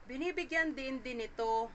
Binibigyan din ito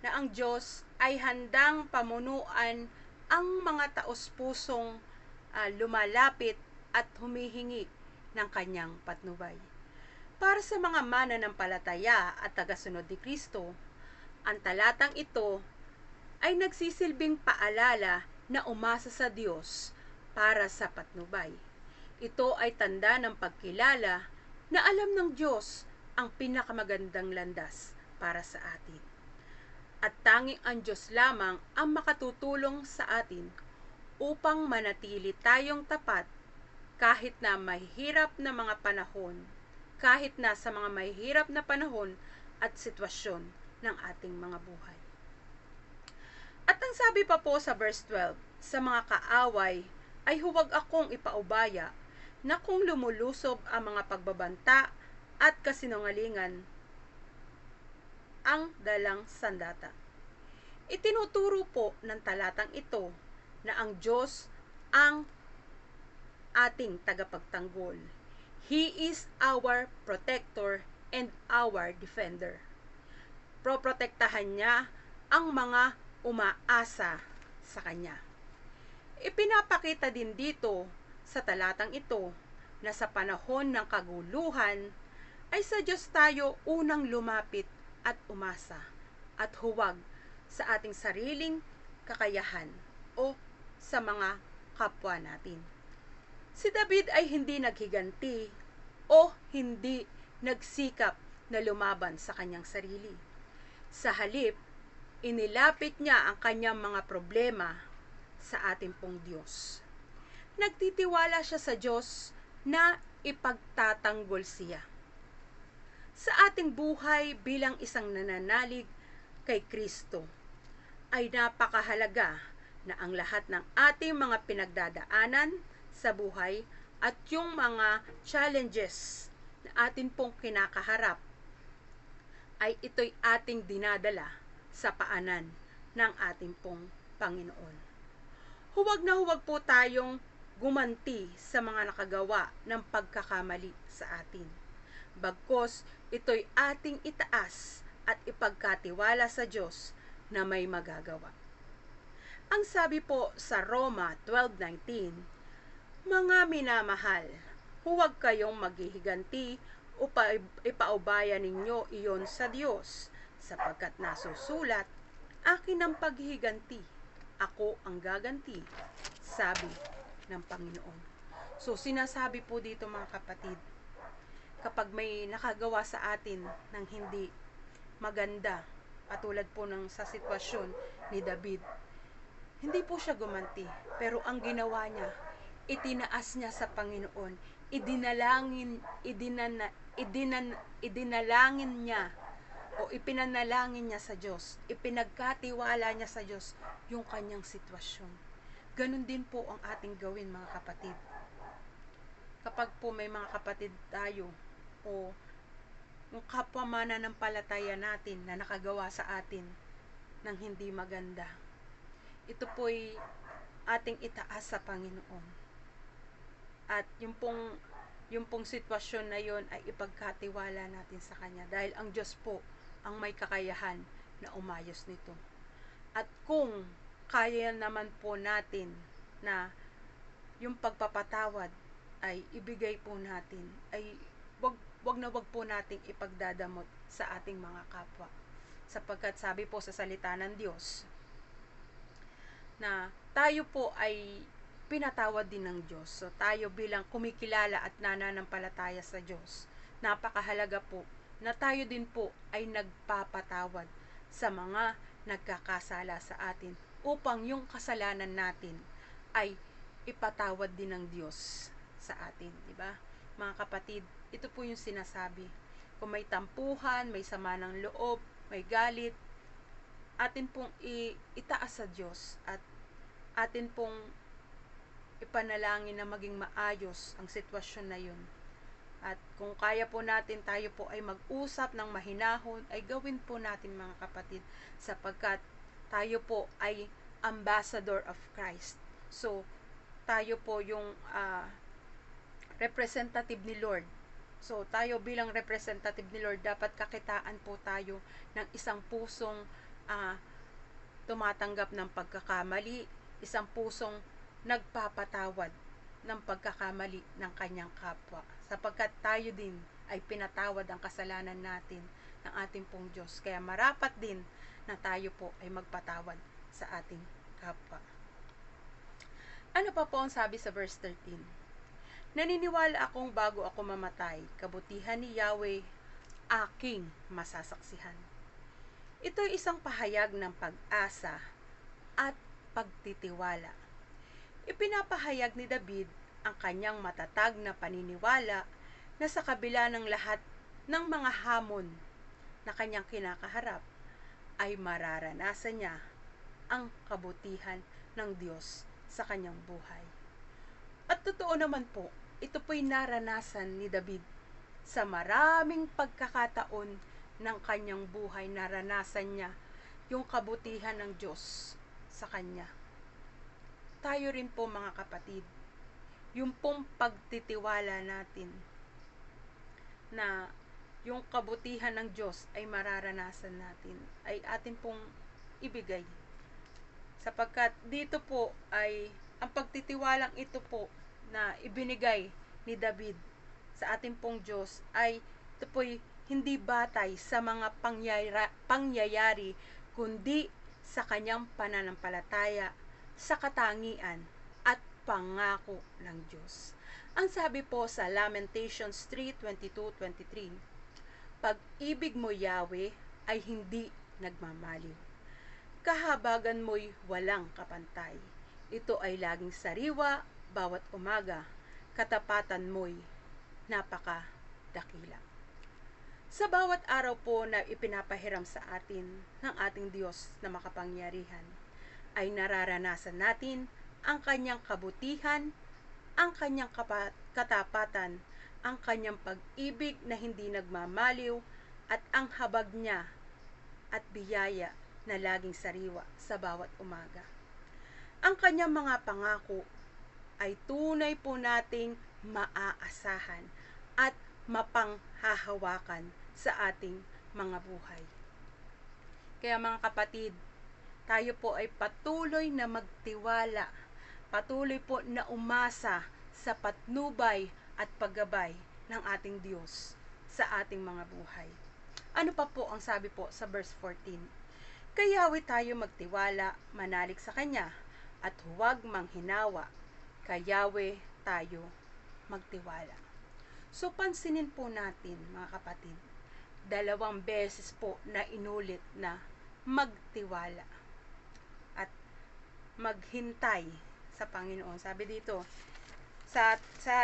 na ang Diyos ay handang pamunuan ang mga taos-pusong lumalapit at humihingi ng kanyang patnubay. Para sa mga mananampalataya at tagasunod ni Kristo, ang talatang ito ay nagsisilbing paalala na umasa sa Diyos para sa patnubay. Ito ay tanda ng pagkilala na alam ng Diyos ang pinakamagandang landas para sa atin. At tanging ang Diyos lamang ang makatutulong sa atin upang manatili tayong tapat kahit na mahirap na mga panahon, kahit na sa mga mahirap na panahon at sitwasyon ng ating mga buhay. At ang sabi pa po sa verse 12, sa mga kaaway ay huwag akong ipaubaya na kung lumulusob ang mga pagbabanta at kasinungalingan ang dalang sandata. Itinuturo po ng talatang ito na ang Diyos ang ating tagapagtanggol. He is our protector and our defender. Proprotektahan niya ang mga umaasa sa Kanya. Ipinapakita din dito sa talatang ito na sa panahon ng kaguluhan ay sa Diyos tayo unang lumapit at umasa at huwag sa ating sariling kakayahan o sa mga kapwa natin. Si David ay hindi naghiganti o hindi nagsikap na lumaban sa kanyang sarili. Sa halip, inilapit niya ang kanyang mga problema sa ating pong Diyos. Nagtitiwala siya sa Diyos na ipagtatanggol siya. Sa ating buhay bilang isang nananalig kay Kristo, ay napakahalaga na ang lahat ng ating mga pinagdadaanan sa buhay at yung mga challenges na atin pong kinakaharap ay ito'y ating dinadala sa paanan ng ating pong Panginoon. Huwag na huwag po tayong gumanti sa mga nakagawa ng pagkakamali sa atin. Bagkos, ito'y ating itaas at ipagkatiwala sa Diyos na may magagawa. Ang sabi po sa Roma 12:19, mga minamahal, huwag kayong maghihiganti o ipaubaya ninyo iyon sa Diyos, sapagkat nasusulat, akin ang paghihiganti, ako ang gaganti, sabi ng Panginoon. So sinasabi po dito mga kapatid, kapag may nakagawa sa atin ng hindi maganda, katulad po ng sa sitwasyon ni David, hindi po siya gumanti, pero ang ginawa niya, itinaas niya sa Panginoon, idinalangin niya o ipinanalangin niya sa Diyos, ipinagkatiwala niya sa Diyos yung kanyang sitwasyon. Ganun din po ang ating gawin mga kapatid. Kapag po may mga kapatid tayo o yung kapwa mananampalataya natin na nakagawa sa atin ng hindi maganda, ito po'y ating itaas sa Panginoon. At yung pong sitwasyon na yon ay ipagkatiwala natin sa Kanya dahil ang Diyos po ang may kakayahan na umayos nito. At kung kaya naman po natin na yung pagpapatawad ay ibigay po natin, ay wag po nating ipagdadamot sa ating mga kapwa. Sapagkat sabi po sa salita ng Diyos na tayo po ay pinatawad din ng Diyos. So tayo bilang kumikilala at nananampalataya sa Diyos, napakahalaga po na tayo din po ay nagpapatawad sa mga nagkakasala sa atin upang yung kasalanan natin ay ipatawad din ng Diyos sa atin, di ba? Mga kapatid, ito po yung sinasabi. Kung may tampuhan, may sama ng loob, may galit, atin pong itaas sa Diyos at atin pong ipanalangin na maging maayos ang sitwasyon na yun. At kung kaya po natin, tayo po ay mag-usap ng mahinahon, ay gawin po natin mga kapatid, sapagkat tayo po ay ambassador of Christ. So, tayo po yung representative ni Lord So, tayo bilang representative ni Lord, dapat kakitaan po tayo ng isang pusong tumatanggap ng pagkakamali, isang pusong nagpapatawad ng pagkakamali ng kanyang kapwa. Sapagkat tayo din ay pinatawad ang kasalanan natin ng ating pong Diyos. Kaya marapat din na tayo po ay magpatawad sa ating kapwa. Ano pa po ang sabi sa verse 13? Naniniwala akong bago ako mamatay, kabutihan ni Yahweh aking masasaksihan. Ito ay isang pahayag ng pag-asa at pagtitiwala. Ipinapahayag ni David ang kanyang matatag na paniniwala na sa kabila ng lahat ng mga hamon na kanyang kinakaharap, ay mararanasan niya ang kabutihan ng Diyos sa kanyang buhay. At totoo naman po, ito po'y naranasan ni David sa maraming pagkakataon ng kanyang buhay. Naranasan niya yung kabutihan ng Diyos sa kanya. Tayo rin po mga kapatid, yung pong pagtitiwala natin na yung kabutihan ng Diyos ay mararanasan natin, ay atin pong ibigay. Sapagkat dito po ay ang pagtitiwalang ito po na ibinigay ni David sa ating pong Diyos ay ito po'y hindi batay sa mga pangyayari kundi sa kanyang pananampalataya sa katangian at pangako ng Diyos. Ang sabi po sa Lamentations 3:22-23, pag-ibig mo, Yahweh, ay hindi nagmamaliw. Kahabagan mo'y walang kapantay. Ito ay laging sariwa bawat umaga. Katapatan mo'y napakadakila. Sa bawat araw po na ipinapahiram sa atin ng ating Diyos na makapangyarihan, ay nararanasan natin ang kanyang kabutihan, ang kanyang katapatan, ang kanyang pag-ibig na hindi nagmamaliw, at ang habag niya at biyaya na laging sariwa sa bawat umaga. Ang kanyang mga pangako ay tunay po nating maaasahan at mapanghahawakan sa ating mga buhay. Kaya mga kapatid, tayo po ay patuloy na magtiwala, patuloy po na umasa sa patnubay at paggabay ng ating Diyos sa ating mga buhay. Ano pa po ang sabi po sa verse 14? Kay Yahweh tayo magtiwala, manalig sa Kanya, at huwag manghinawa. Kay Yahweh tayo magtiwala. So pansinin po natin mga kapatid, 2 beses po na inulit na magtiwala at maghintay sa Panginoon. Sabi dito, sa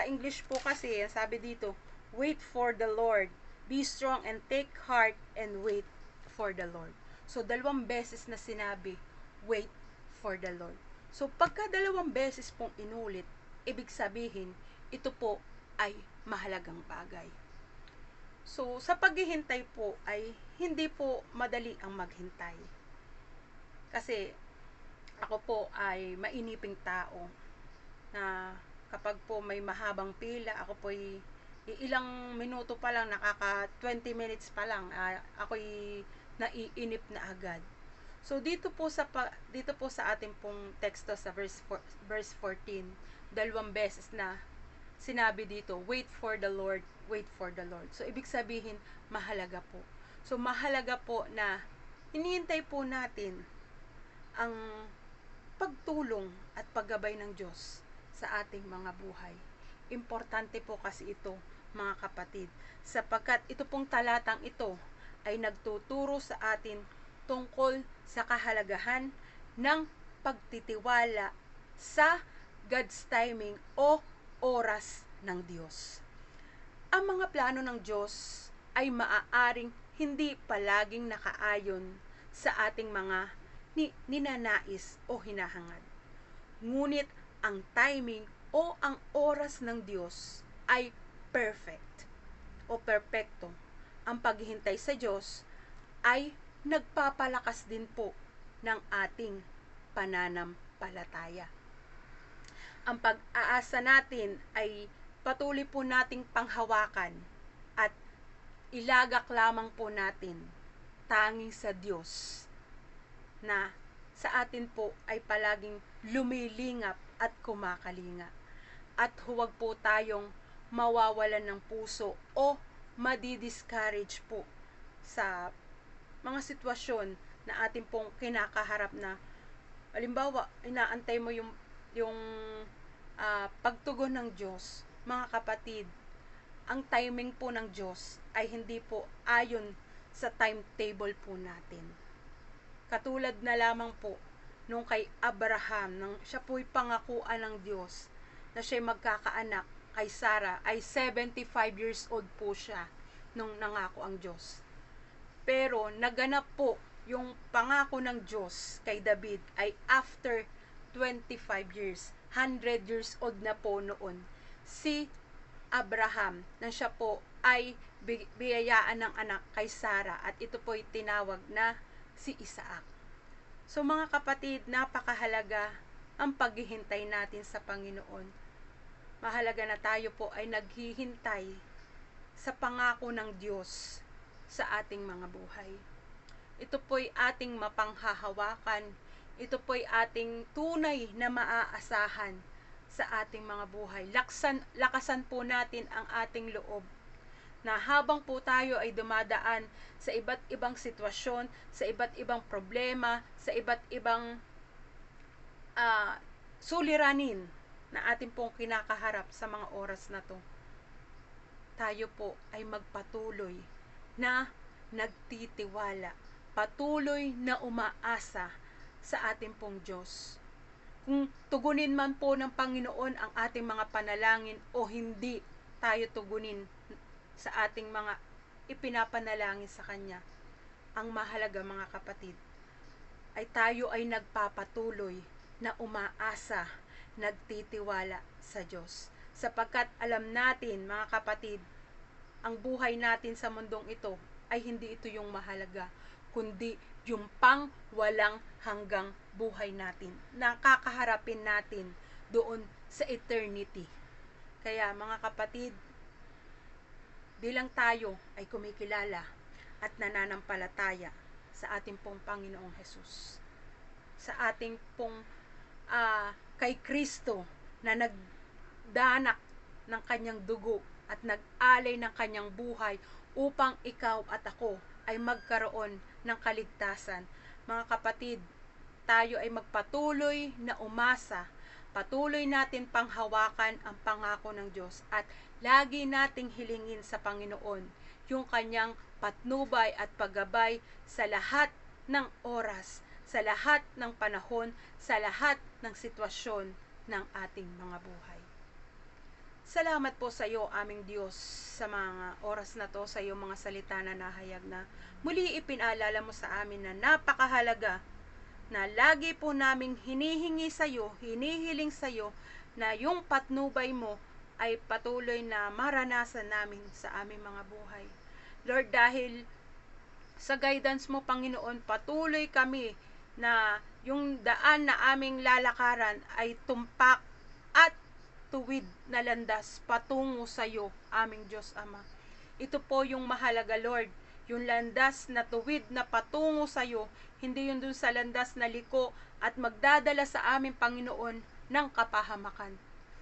English po kasi, sabi dito, wait for the Lord, be strong and take heart and wait for the Lord. So 2 beses na sinabi, wait for the Lord. So pagka 2 beses pong inulit, ibig sabihin, ito po ay mahalagang bagay. So sa paghihintay po ay hindi po madali ang maghintay. Kasi ako po ay mainiping tao na kapag po may mahabang pila, ako po ay ilang minuto pa lang, nakaka 20 minutes pa lang, ako'y naiinip na agad. So dito po sa ating pong teksto sa verse 14, 2 beses na sinabi dito, wait for the Lord, wait for the Lord. So ibig sabihin, mahalaga po. So mahalaga po na hinihintay po natin ang pagtulong at paggabay ng Diyos sa ating mga buhay. Importante po kasi ito, mga kapatid, sapagkat ito pong talatang ito ay nagtuturo sa atin tungkol sa kahalagahan ng pagtitiwala sa God's timing o oras ng Diyos. Ang mga plano ng Diyos ay maaaring hindi palaging nakaayon sa ating mga ninanais o hinahangad. Ngunit ang timing o ang oras ng Diyos ay perfect o perpekto. Ang paghihintay sa Diyos ay nagpapalakas din po ng ating pananampalataya. Ang pag-aasa natin ay patuloy po nating panghawakan ilagak lamang po natin tanging sa Diyos na sa atin po ay palaging lumilingap at kumakalinga. At huwag po tayong mawawalan ng puso o madi-discourage po sa mga sitwasyon na atin pong kinakaharap na halimbawa, inaantay mo yung pagtugon ng Diyos. Mga kapatid, ang timing po ng Diyos ay hindi po ayon sa timetable po natin. Katulad na lamang po nung kay Abraham, nang siya po'y pangakuan ng Diyos na siya'y magkakaanak kay Sarah, ay 75 years old po siya nung nangako ang Diyos. Pero naganap po yung pangako ng Diyos kay David ay after 25 years. 100 years old na po noon si Abraham nang siya po ay biyayaan ng anak kay Sarah at ito po'y tinawag na si Isaac. So mga kapatid, napakahalaga ang paghihintay natin sa Panginoon. Mahalaga na tayo po ay naghihintay sa pangako ng Diyos sa ating mga buhay. Ito po'y ating mapanghahawakan. Ito po'y ating tunay na maaasahan sa ating mga buhay. Lakasan po natin ang ating loob na habang po tayo ay dumadaan sa iba't ibang sitwasyon, sa iba't ibang problema, sa iba't ibang suliranin na ating pong kinakaharap sa mga oras na to, tayo po ay magpatuloy na nagtitiwala, patuloy na umaasa sa ating pong Diyos. Kung tugunin man po ng Panginoon ang ating mga panalangin o hindi tayo tugunin sa ating mga ipinapanalangin sa Kanya, ang mahalaga mga kapatid ay tayo ay nagpapatuloy na umaasa, nagtitiwala sa Diyos. Sapagkat alam natin mga kapatid, ang buhay natin sa mundong ito ay hindi ito yung mahalaga, kundi yung pang walang hanggang buhay natin na kakaharapin natin doon sa eternity. Kaya mga kapatid, bilang tayo ay kumikilala at nananampalataya sa ating pong Panginoong Hesus, sa ating pong kay Kristo na nagdanak ng kanyang dugo at nag-alay ng kanyang buhay upang ikaw at ako ay magkaroon ng kaligtasan. Mga kapatid, tayo ay magpatuloy na umasa, patuloy natin panghawakan ang pangako ng Diyos at lagi nating hilingin sa Panginoon yung kanyang patnubay at paggabay sa lahat ng oras, sa lahat ng panahon, sa lahat ng sitwasyon ng ating mga buhay. Salamat po sa iyo, aming Diyos, sa mga oras na to, sa iyong mga salita na nahayag na muli ipinaalala mo sa amin na napakahalaga na lagi po naming hinihingi sa iyo, hinihiling sa iyo na yung patnubay mo ay patuloy na maranasan namin sa aming mga buhay. Lord, dahil sa guidance mo, Panginoon, patuloy kami na yung daan na aming lalakaran ay tumpak at tuwid na landas patungo sa iyo, aming Diyos Ama. Ito po yung mahalaga, Lord, yung landas na tuwid na patungo sa iyo, hindi yung dun sa landas na liko at magdadala sa aming Panginoon ng kapahamakan.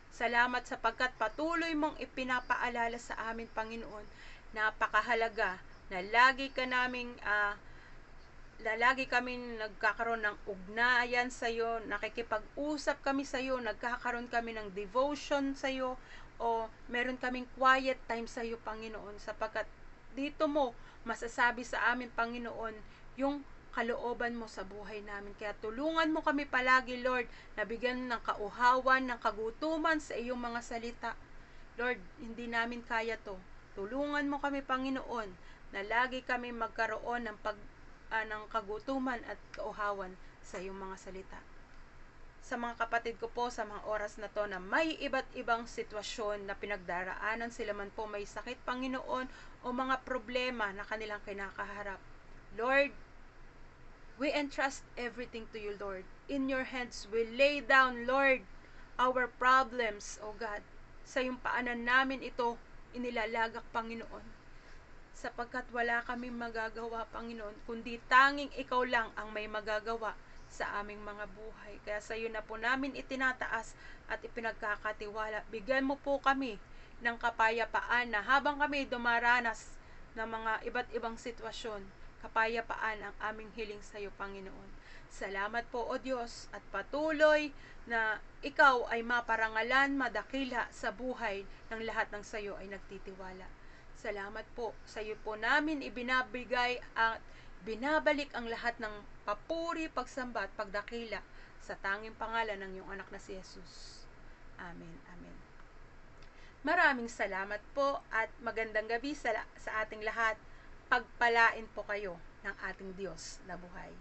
Salamat sapagkat patuloy mong ipinapaalala sa amin, Panginoon, napakahalaga na lagi kaming nagkakaroon ng ugnayan sa iyo, nakikipag-usap kami sa iyo, nagkakaroon kami ng devotion sa iyo, o meron kaming quiet time sa iyo, Panginoon, sapagkat dito mo masasabi sa amin, Panginoon, yung kalooban mo sa buhay namin. Kaya tulungan mo kami palagi, Lord, na bigyan ng kauhawan, ng kagutuman sa iyong mga salita. Lord, hindi namin kaya to. Tulungan mo kami, Panginoon, na lagi kami magkaroon ng ng kagutuman at kauhawan sa iyong mga salita. Sa mga kapatid ko po sa mga oras na to na may iba't ibang sitwasyon na pinagdaraanan, sila man po may sakit, Panginoon, o mga problema na kanilang kinakaharap, Lord, we entrust everything to you, Lord. In your hands we lay down, Lord, our problems, O God. Sa iyong paanan namin ito inilalagak, Panginoon. sapagkat wala kaming magagawa, Panginoon, kundi tanging Ikaw lang ang may magagawa sa aming mga buhay. Kaya sa iyo na po namin itinataas at ipinagkakatiwala. Bigyan mo po kami ng kapayapaan na habang kami dumaranas ng mga iba't ibang sitwasyon, kapayapaan ang aming hiling sa iyo, Panginoon. Salamat po, O Diyos, at patuloy na Ikaw ay maparangalan, madakila sa buhay ng lahat ng sa iyo ay nagtitiwala. Salamat po. Sa iyo po namin ibinabigay at binabalik ang lahat ng papuri, pagsamba at pagdakila sa tanging pangalan ng iyong anak na si Jesus. Amen. Amen. Maraming salamat po at magandang gabi sa ating lahat. Pagpalain po kayo ng ating Diyos na buhay.